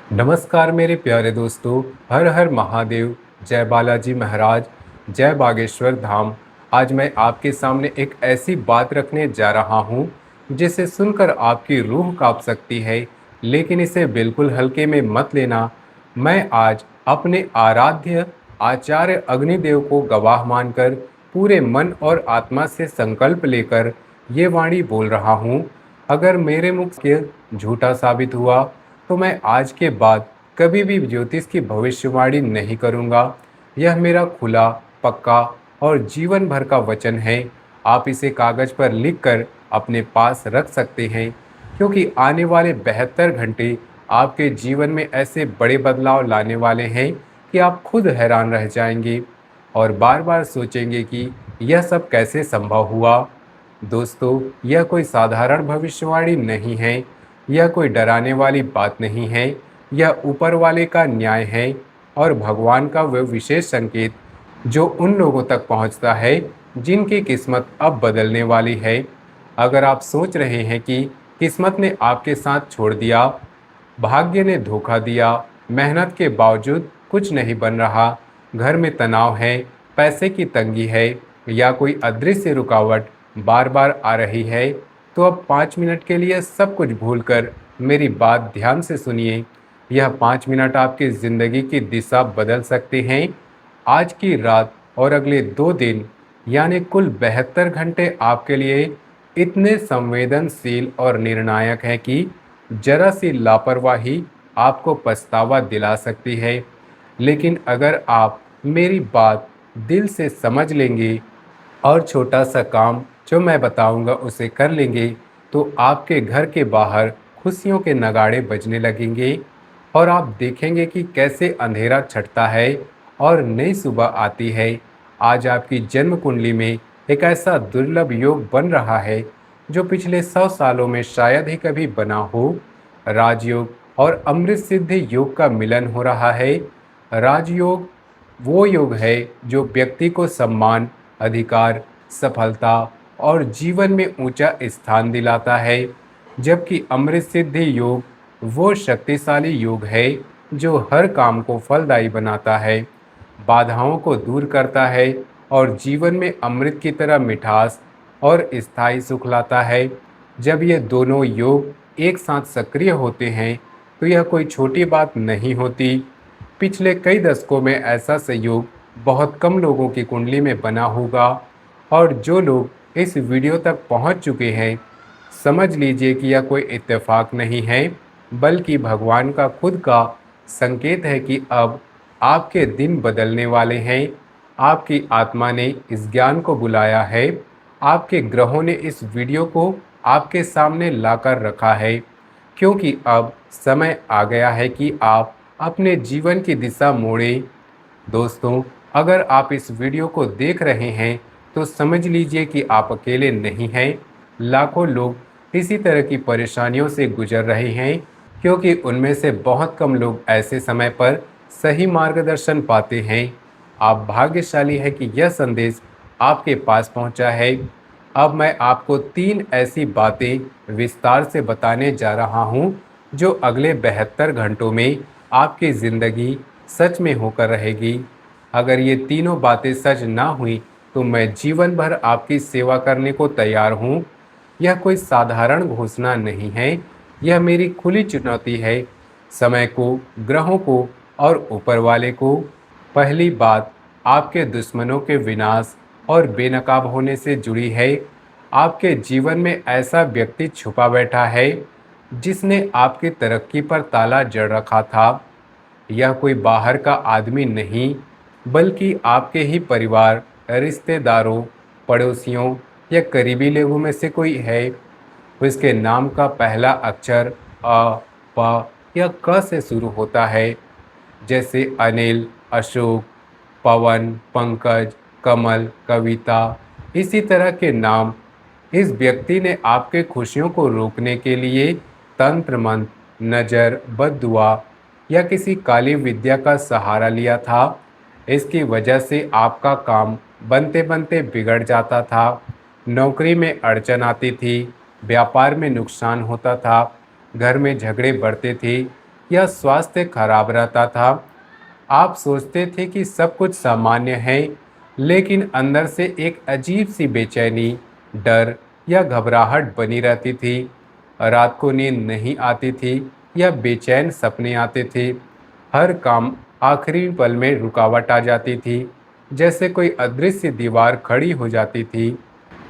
नमस्कार मेरे प्यारे दोस्तों। हर हर महादेव। जय बालाजी महाराज। जय बागेश्वर धाम। आज मैं आपके सामने एक ऐसी बात रखने जा रहा हूँ जिसे सुनकर आपकी रूह कांप सकती है, लेकिन इसे बिल्कुल हल्के में मत लेना। मैं आज अपने आराध्य आचार्य अग्निदेव को गवाह मानकर पूरे मन और आत्मा से संकल्प लेकर ये वाणी बोल रहा हूँ। अगर मेरे मुख से झूठा साबित हुआ तो मैं आज के बाद कभी भी ज्योतिष की भविष्यवाणी नहीं करूंगा। यह मेरा खुला, पक्का और जीवन भर का वचन है। आप इसे कागज पर लिखकर अपने पास रख सकते हैं, क्योंकि आने वाले 72 घंटे आपके जीवन में ऐसे बड़े बदलाव लाने वाले हैं कि आप खुद हैरान रह जाएंगे और बार बार सोचेंगे कि यह सब कैसे संभव हुआ। दोस्तों, यह कोई साधारण भविष्यवाणी नहीं है। यह कोई डराने वाली बात नहीं है। यह ऊपर वाले का न्याय है और भगवान का वह विशेष संकेत जो उन लोगों तक पहुंचता है जिनकी किस्मत अब बदलने वाली है। अगर आप सोच रहे हैं कि किस्मत ने आपके साथ छोड़ दिया, भाग्य ने धोखा दिया, मेहनत के बावजूद कुछ नहीं बन रहा, घर में तनाव है, पैसे की तंगी है या कोई अदृश्य रुकावट बार बार आ रही है, तो अब 5 मिनट के लिए सब कुछ भूलकर मेरी बात ध्यान से सुनिए। यह 5 मिनट आपकी ज़िंदगी की दिशा बदल सकते हैं। आज की रात और अगले 2 दिन यानी कुल 72 घंटे आपके लिए इतने संवेदनशील और निर्णायक हैं कि जरा सी लापरवाही आपको पछतावा दिला सकती है। लेकिन अगर आप मेरी बात दिल से समझ लेंगे और छोटा सा काम जो मैं बताऊंगा उसे कर लेंगे, तो आपके घर के बाहर खुशियों के नगाड़े बजने लगेंगे और आप देखेंगे कि कैसे अंधेरा छटता है और नई सुबह आती है। आज आपकी जन्म कुंडली में एक ऐसा दुर्लभ योग बन रहा है जो पिछले 100 सालों में शायद ही कभी बना हो। राजयोग और अमृत सिद्धि योग का मिलन हो रहा है। राजयोग वो योग है जो व्यक्ति को सम्मान, अधिकार, सफलता और जीवन में ऊंचा स्थान दिलाता है, जबकि अमृत सिद्धि योग वो शक्तिशाली योग है जो हर काम को फलदायी बनाता है, बाधाओं को दूर करता है और जीवन में अमृत की तरह मिठास और स्थायी सुख लाता है। जब ये दोनों योग एक साथ सक्रिय होते हैं तो यह कोई छोटी बात नहीं होती। पिछले कई दशकों में ऐसा संयोग बहुत कम लोगों की कुंडली में बना होगा, और जो लोग इस वीडियो तक पहुंच चुके हैं, समझ लीजिए कि यह कोई इत्तेफाक नहीं है, बल्कि भगवान का खुद का संकेत है कि अब आपके दिन बदलने वाले हैं। आपकी आत्मा ने इस ज्ञान को बुलाया है। आपके ग्रहों ने इस वीडियो को आपके सामने लाकर रखा है, क्योंकि अब समय आ गया है कि आप अपने जीवन की दिशा मोड़ें। दोस्तों, अगर आप इस वीडियो को देख रहे हैं तो समझ लीजिए कि आप अकेले नहीं हैं। लाखों लोग इसी तरह की परेशानियों से गुजर रहे हैं, क्योंकि उनमें से बहुत कम लोग ऐसे समय पर सही मार्गदर्शन पाते हैं। आप भाग्यशाली हैं कि यह संदेश आपके पास पहुंचा है। अब मैं आपको 3 ऐसी बातें विस्तार से बताने जा रहा हूं जो अगले 72 घंटों में आपकी ज़िंदगी सच में होकर रहेगी। अगर ये तीनों बातें सच ना हुई तो मैं जीवन भर आपकी सेवा करने को तैयार हूँ। यह कोई साधारण घोषणा नहीं है, यह मेरी खुली चुनौती है, समय को, ग्रहों को और ऊपर वाले को। पहली बात आपके दुश्मनों के विनाश और बेनकाब होने से जुड़ी है। आपके जीवन में ऐसा व्यक्ति छुपा बैठा है जिसने आपकी तरक्की पर ताला जड़ रखा था। यह कोई बाहर का आदमी नहीं, बल्कि आपके ही परिवार, रिश्तेदारों, पड़ोसियों या करीबी लोगों में से कोई है। उसके नाम का पहला अक्षर अ, प या क से शुरू होता है, जैसे अनिल, अशोक, पवन, पंकज, कमल, कविता। इसी तरह के नाम। इस व्यक्ति ने आपके खुशियों को रोकने के लिए तंत्र मंत्र, नज़र, बद्दुआ या किसी काली विद्या का सहारा लिया था। इसकी वजह से आपका काम बनते बनते बिगड़ जाता था, नौकरी में अड़चन आती थी, व्यापार में नुकसान होता था, घर में झगड़े बढ़ते थे या स्वास्थ्य खराब रहता था। आप सोचते थे कि सब कुछ सामान्य है, लेकिन अंदर से एक अजीब सी बेचैनी, डर या घबराहट बनी रहती थी। रात को नींद नहीं आती थी या बेचैन सपने आते थे। हर काम आखिरी पल में रुकावट आ जाती थी, जैसे कोई अदृश्य दीवार खड़ी हो जाती थी।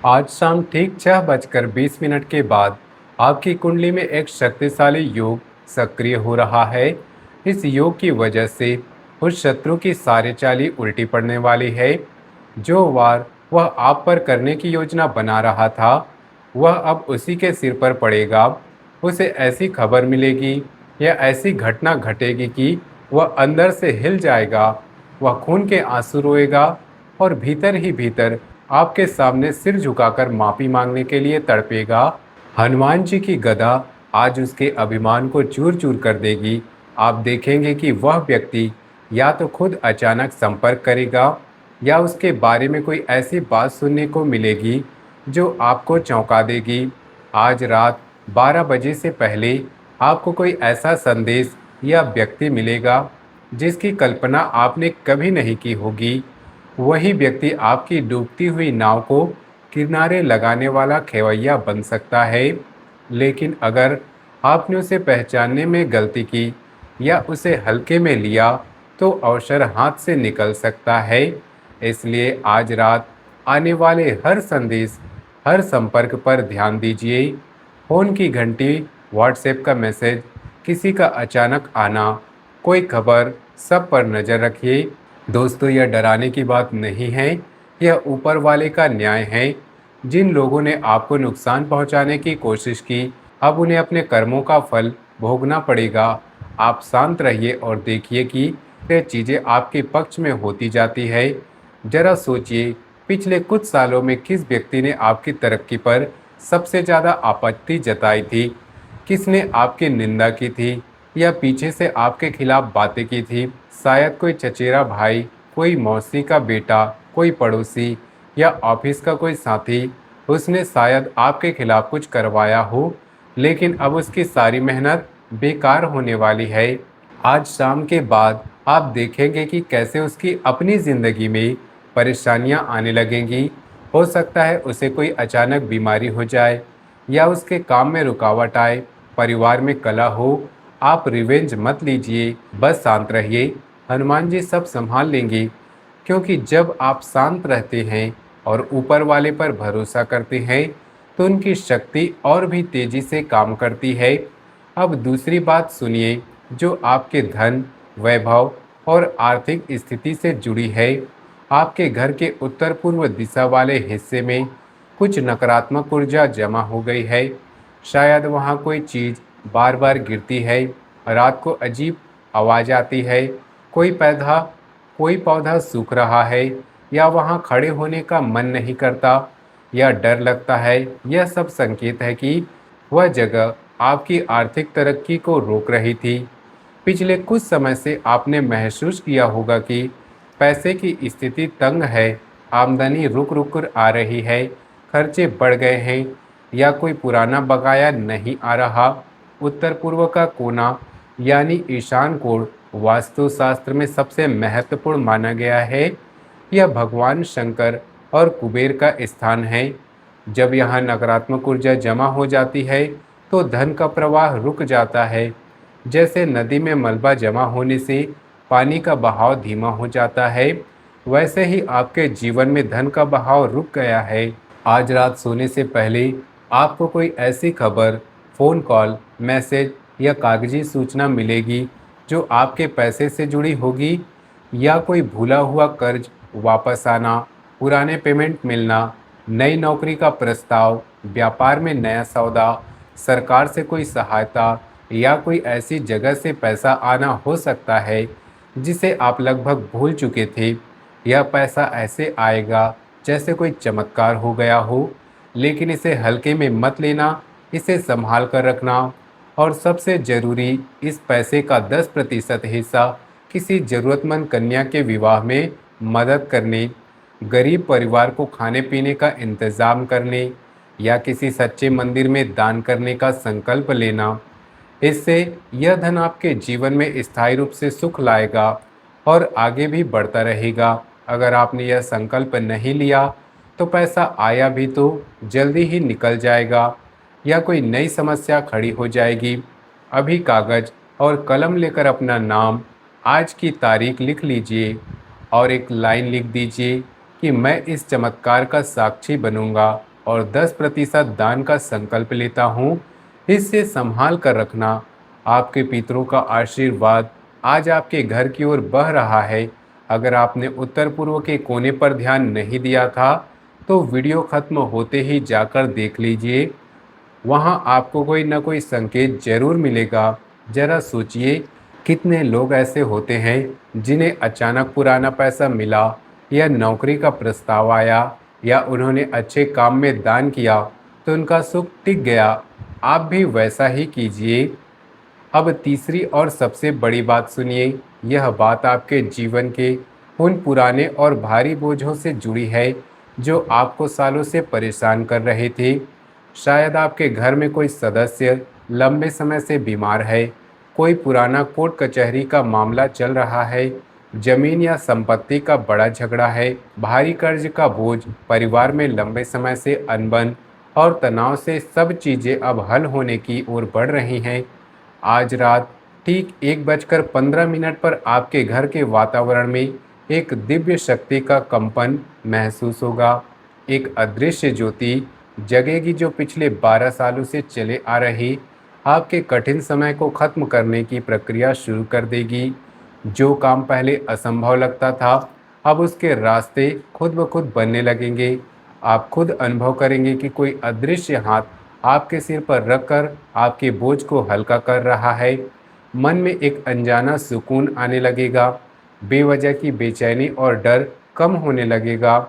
आज शाम ठीक 6:20 के बाद आपकी कुंडली में एक शक्तिशाली योग सक्रिय हो रहा है। इस योग की वजह से उस शत्रु की सारी चालें उल्टी पड़ने वाली है। जो वार वह आप पर करने की योजना बना रहा था, वह अब उसी के सिर पर पड़ेगा। उसे ऐसी खबर मिलेगी या ऐसी घटना घटेगी कि वह अंदर से हिल जाएगा। वह खून के आंसू रोएगा और भीतर ही भीतर आपके सामने सिर झुकाकर माफी मांगने के लिए तड़पेगा। हनुमान जी की गदा आज उसके अभिमान को चूर चूर कर देगी। आप देखेंगे कि वह व्यक्ति या तो खुद अचानक संपर्क करेगा या उसके बारे में कोई ऐसी बात सुनने को मिलेगी जो आपको चौंका देगी। आज रात 12 बजे से पहले आपको कोई ऐसा संदेश या व्यक्ति मिलेगा जिसकी कल्पना आपने कभी नहीं की होगी। वही व्यक्ति आपकी डूबती हुई नाव को किनारे लगाने वाला खेवैया बन सकता है। लेकिन अगर आपने उसे पहचानने में गलती की या उसे हल्के में लिया, तो अवसर हाथ से निकल सकता है। इसलिए आज रात आने वाले हर संदेश, हर संपर्क पर ध्यान दीजिए। फ़ोन की घंटी, व्हाट्सएप का मैसेज, किसी का अचानक आना, कोई खबर, सब पर नज़र रखिए। दोस्तों, यह डराने की बात नहीं है, यह ऊपर वाले का न्याय है। जिन लोगों ने आपको नुकसान पहुंचाने की कोशिश की, अब उन्हें अपने कर्मों का फल भोगना पड़ेगा। आप शांत रहिए और देखिए कि ये चीज़ें आपके पक्ष में होती जाती है। जरा सोचिए, पिछले कुछ सालों में किस व्यक्ति ने आपकी तरक्की पर सबसे ज़्यादा आपत्ति जताई थी? किसने आपकी निंदा की थी या पीछे से आपके खिलाफ बातें की थी? शायद कोई चचेरा भाई, कोई मौसी का बेटा, कोई पड़ोसी या ऑफिस का कोई साथी। उसने शायद आपके खिलाफ कुछ करवाया हो, लेकिन अब उसकी सारी मेहनत बेकार होने वाली है। आज शाम के बाद आप देखेंगे कि कैसे उसकी अपनी ज़िंदगी में परेशानियां आने लगेंगी। हो सकता है उसे कोई अचानक बीमारी हो जाए या उसके काम में रुकावट आए, परिवार में कलह हो। आप रिवेंज मत लीजिए, बस शांत रहिए। हनुमान जी सब संभाल लेंगे, क्योंकि जब आप शांत रहते हैं और ऊपर वाले पर भरोसा करते हैं, तो उनकी शक्ति और भी तेजी से काम करती है। अब दूसरी बात सुनिए, जो आपके धन, वैभव और आर्थिक स्थिति से जुड़ी है। आपके घर के उत्तर पूर्व दिशा वाले हिस्से में कुछ नकारात्मक ऊर्जा जमा हो गई है। शायद वहाँ कोई चीज़ बार बार गिरती है, रात को अजीब आवाज़ आती है, कोई पौधा सूख रहा है या वहाँ खड़े होने का मन नहीं करता या डर लगता है। यह सब संकेत है कि वह जगह आपकी आर्थिक तरक्की को रोक रही थी। पिछले कुछ समय से आपने महसूस किया होगा कि पैसे की स्थिति तंग है, आमदनी रुक रुक कर आ रही है, खर्चे बढ़ गए हैं या कोई पुराना बकाया नहीं आ रहा। उत्तर पूर्व का कोना यानी ईशान कोण वास्तुशास्त्र में सबसे महत्वपूर्ण माना गया है। यह भगवान शंकर और कुबेर का स्थान है। जब यहाँ नकारात्मक ऊर्जा जमा हो जाती है, तो धन का प्रवाह रुक जाता है। जैसे नदी में मलबा जमा होने से पानी का बहाव धीमा हो जाता है, वैसे ही आपके जीवन में धन का बहाव रुक गया है। आज रात सोने से पहले आपको कोई ऐसी खबर, फ़ोन कॉल, मैसेज या कागजी सूचना मिलेगी जो आपके पैसे से जुड़ी होगी, या कोई भूला हुआ कर्ज वापस आना, पुराने पेमेंट मिलना, नई नौकरी का प्रस्ताव, व्यापार में नया सौदा, सरकार से कोई सहायता या कोई ऐसी जगह से पैसा आना हो सकता है जिसे आप लगभग भूल चुके थे। यह पैसा ऐसे आएगा जैसे कोई चमत्कार हो गया हो, लेकिन इसे हल्के में मत लेना, इसे संभाल कर रखना। और सबसे ज़रूरी, इस पैसे का 10% हिस्सा किसी ज़रूरतमंद कन्या के विवाह में मदद करने, गरीब परिवार को खाने पीने का इंतज़ाम करने या किसी सच्चे मंदिर में दान करने का संकल्प लेना। इससे यह धन आपके जीवन में स्थायी रूप से सुख लाएगा और आगे भी बढ़ता रहेगा। अगर आपने यह संकल्प नहीं लिया तो पैसा आया भी तो जल्दी ही निकल जाएगा या कोई नई समस्या खड़ी हो जाएगी। अभी कागज और कलम लेकर अपना नाम, आज की तारीख लिख लीजिए और एक लाइन लिख दीजिए कि मैं इस चमत्कार का साक्षी बनूंगा और 10% दान का संकल्प लेता हूँ। इससे संभाल कर रखना। आपके पितरों का आशीर्वाद आज आपके घर की ओर बह रहा है। अगर आपने उत्तर पूर्व के कोने पर ध्यान नहीं दिया था तो वीडियो खत्म होते ही जाकर देख लीजिए, वहाँ आपको कोई ना कोई संकेत जरूर मिलेगा। जरा सोचिए, कितने लोग ऐसे होते हैं जिन्हें अचानक पुराना पैसा मिला या नौकरी का प्रस्ताव आया या उन्होंने अच्छे काम में दान किया तो उनका सुख टिक गया। आप भी वैसा ही कीजिए। अब तीसरी और सबसे बड़ी बात सुनिए। यह बात आपके जीवन के उन पुराने और भारी बोझों से जुड़ी है जो आपको सालों से परेशान कर रहे थे। शायद आपके घर में कोई सदस्य लंबे समय से बीमार है, कोई पुराना कोर्ट कचहरी का मामला चल रहा है, जमीन या संपत्ति का बड़ा झगड़ा है, भारी कर्ज का बोझ, परिवार में लंबे समय से अनबन और तनाव से सब चीज़ें अब हल होने की ओर बढ़ रही हैं। आज रात ठीक 1:15 पर आपके घर के वातावरण में एक दिव्य शक्ति का कंपन महसूस होगा। एक अदृश्य ज्योति जगेगी जो पिछले 12 सालों से चले आ रही आपके कठिन समय को खत्म करने की प्रक्रिया शुरू कर देगी। जो काम पहले असंभव लगता था, अब उसके रास्ते खुद ब खुद बनने लगेंगे। आप खुद अनुभव करेंगे कि कोई अदृश्य हाथ आपके सिर पर रखकर आपके बोझ को हल्का कर रहा है। मन में एक अनजाना सुकून आने लगेगा। बेवजह की बेचैनी और डर कम होने लगेगा।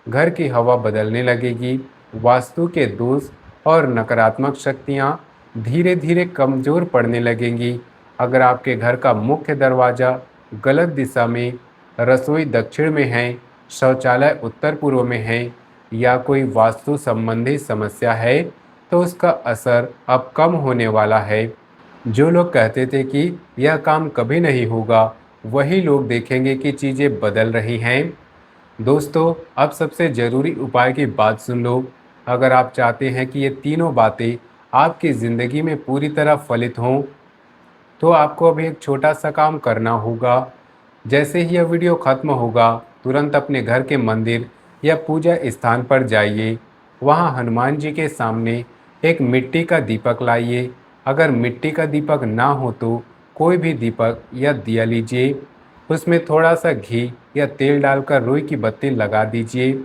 घर की हवा बदलने लगेगी। वास्तु के दोष और नकारात्मक शक्तियाँ धीरे धीरे कमज़ोर पड़ने लगेंगी। अगर आपके घर का मुख्य दरवाज़ा गलत दिशा में, रसोई दक्षिण में है, शौचालय उत्तर पूर्व में है या कोई वास्तु संबंधी समस्या है तो उसका असर अब कम होने वाला है। जो लोग कहते थे कि यह काम कभी नहीं होगा, वही लोग देखेंगे कि चीज़ें बदल रही हैं। दोस्तों, अब सबसे ज़रूरी उपाय की बात सुन लो। अगर आप चाहते हैं कि ये तीनों बातें आपकी ज़िंदगी में पूरी तरह फलित हों तो आपको अभी एक छोटा सा काम करना होगा। जैसे ही यह वीडियो खत्म होगा, तुरंत अपने घर के मंदिर या पूजा स्थान पर जाइए। वहाँ हनुमान जी के सामने एक मिट्टी का दीपक लाइए। अगर मिट्टी का दीपक ना हो तो कोई भी दीपक या दिया लीजिए। उसमें थोड़ा सा घी या तेल डालकर रुई की बत्ती लगा दीजिए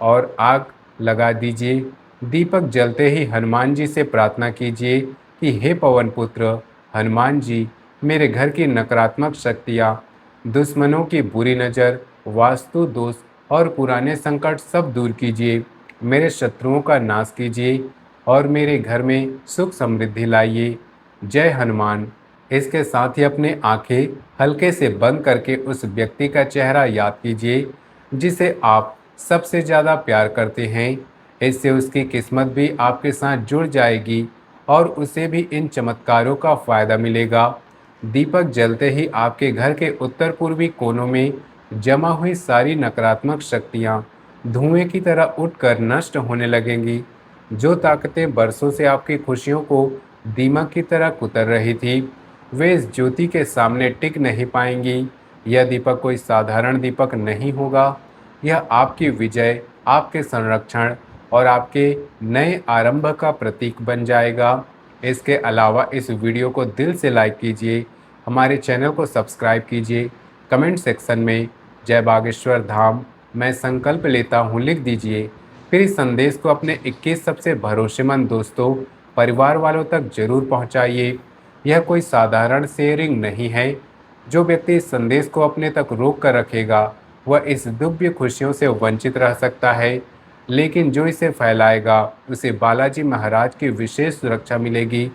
और आग लगा दीजिए। दीपक जलते ही हनुमान जी से प्रार्थना कीजिए कि हे पवन पुत्र हनुमान जी, मेरे घर की नकारात्मक शक्तियाँ, दुश्मनों की बुरी नज़र, वास्तु दोष और पुराने संकट सब दूर कीजिए। मेरे शत्रुओं का नाश कीजिए और मेरे घर में सुख समृद्धि लाइए। जय हनुमान। इसके साथ ही अपने आंखें हल्के से बंद करके उस व्यक्ति का चेहरा याद कीजिए जिसे आप सबसे ज़्यादा प्यार करते हैं। इससे उसकी किस्मत भी आपके साथ जुड़ जाएगी और उसे भी इन चमत्कारों का फ़ायदा मिलेगा। दीपक जलते ही आपके घर के उत्तर पूर्वी कोनों में जमा हुई सारी नकारात्मक शक्तियाँ धुएं की तरह उठकर नष्ट होने लगेंगी। जो ताकतें बरसों से आपकी खुशियों को दीमक की तरह कुतर रही थी, वे इस ज्योति के सामने टिक नहीं पाएंगी। यह दीपक कोई साधारण दीपक नहीं होगा। यह आपकी विजय, आपके संरक्षण और आपके नए आरंभ का प्रतीक बन जाएगा। इसके अलावा इस वीडियो को दिल से लाइक कीजिए, हमारे चैनल को सब्सक्राइब कीजिए, कमेंट सेक्शन में जय बागेश्वर धाम मैं संकल्प लेता हूँ लिख दीजिए। फिर इस संदेश को अपने 21 सबसे भरोसेमंद दोस्तों, परिवार वालों तक जरूर पहुँचाइए। यह कोई साधारण शेयरिंग नहीं है। जो व्यक्ति इस संदेश को अपने तक रोक कर रखेगा वह इस दिव्य खुशियों से वंचित रह सकता है, लेकिन जो इसे फैलाएगा उसे बालाजी महाराज की विशेष सुरक्षा मिलेगी।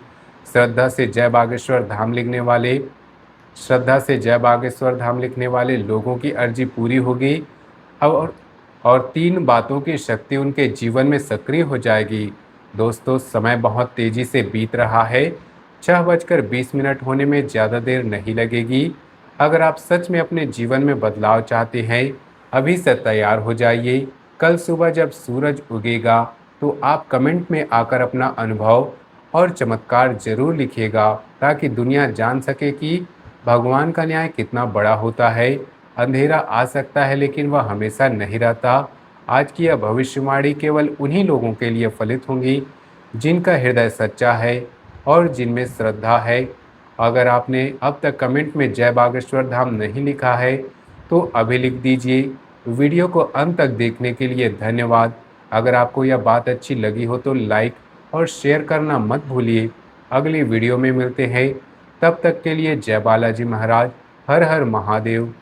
श्रद्धा से जय बागेश्वर धाम लिखने वाले लोगों की अर्जी पूरी होगी और 3 बातों की शक्ति उनके जीवन में सक्रिय हो जाएगी। दोस्तों, समय बहुत तेज़ी से बीत रहा है। 6:20 होने में ज़्यादा देर नहीं लगेगी। अगर आप सच में अपने जीवन में बदलाव चाहते हैं, अभी से तैयार हो जाइए। कल सुबह जब सूरज उगेगा, तो आप कमेंट में आकर अपना अनुभव और चमत्कार ज़रूर लिखिएगा, ताकि दुनिया जान सके कि भगवान का न्याय कितना बड़ा होता है। अंधेरा आ सकता है, लेकिन वह हमेशा नहीं रहता। आज की यह भविष्यवाणी केवल उन्हीं लोगों के लिए फलित होंगी जिनका हृदय सच्चा है और जिनमें श्रद्धा है। अगर आपने अब तक कमेंट में जय बागेश्वर धाम नहीं लिखा है, तो अभी लिख दीजिए। वीडियो को अंत तक देखने के लिए धन्यवाद। अगर आपको यह बात अच्छी लगी हो तो लाइक और शेयर करना मत भूलिए। अगली वीडियो में मिलते हैं, तब तक के लिए जय बालाजी महाराज। हर हर महादेव।